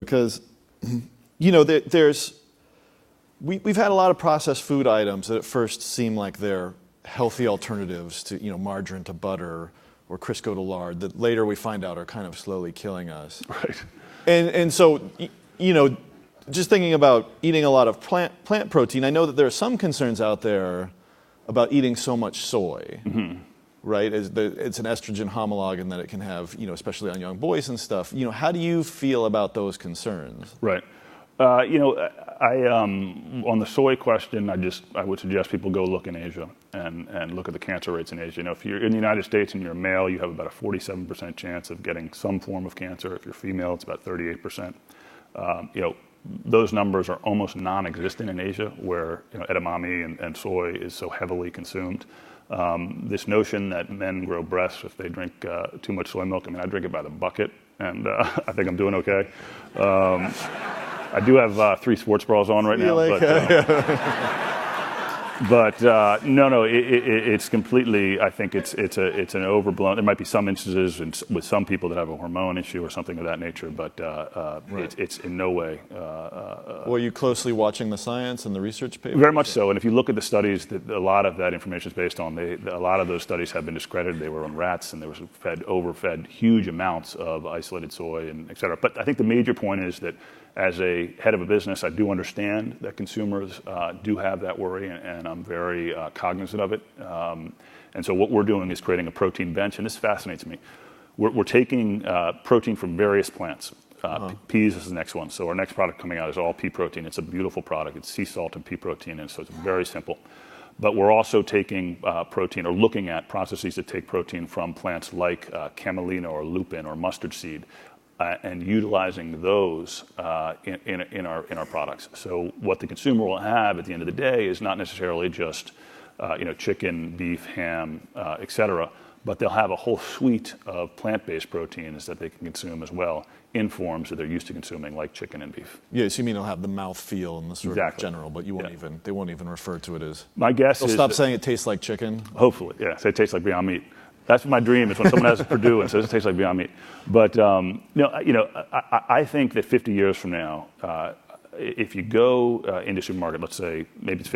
because we've had a lot of processed food items that at first seem like they're healthy alternatives to margarine to butter or Crisco to lard that later we find out are kind of slowly killing us. Right. And so just thinking about eating a lot of plant protein, I know that there are some concerns out there about eating so much soy. Mm-hmm. Right, it's an estrogen homologue, and that it can have, especially on young boys and stuff. How do you feel about those concerns? Right. On the soy question, I would suggest people go look in Asia and look at the cancer rates in Asia. If you're in the United States and you're a male, you have about a 47% chance of getting some form of cancer. If you're female, it's about 38%. Those numbers are almost non-existent in Asia, where edamame and soy is so heavily consumed. This notion that men grow breasts if they drink too much soy milk. I drink it by the bucket, and I think I'm doing okay. I do have 3 sports bras on right now, no, it's completely. I think it's an overblown. There might be some instances with some people that have a hormone issue or something of that nature, but right. It's in no way. Were you closely watching the science and the research papers? Very much so. And if you look at the studies that a lot of that information is based on, a lot of those studies have been discredited. They were on rats, and they were overfed huge amounts of isolated soy and et cetera. But I think the major point is that as a head of a business, I do understand that consumers do have that worry, and I'm very cognizant of it. And so what we're doing is creating a protein bench, and this fascinates me. We're taking protein from various plants. Peas is the next one. So our next product coming out is all pea protein. It's a beautiful product. It's sea salt and pea protein, and so it's very simple. But we're also taking protein, or looking at processes that take protein from plants like camelina or lupin or mustard seed, and utilizing those in our products. So what the consumer will have at the end of the day is not necessarily just chicken, beef, ham, et cetera, but they'll have a whole suite of plant-based proteins that they can consume as well in forms that they're used to consuming, like chicken and beef. Yeah, so you mean it'll have the mouth feel and the sort exactly. of general, but they won't even refer to it as. My guess they'll is stop saying it tastes like chicken. Hopefully, yeah. Say it tastes like Beyond Meat. That's my dream. Is when someone has Purdue and says it tastes like Beyond Meat. But I think that 50 years from now, if you go into a supermarket, let's say maybe it's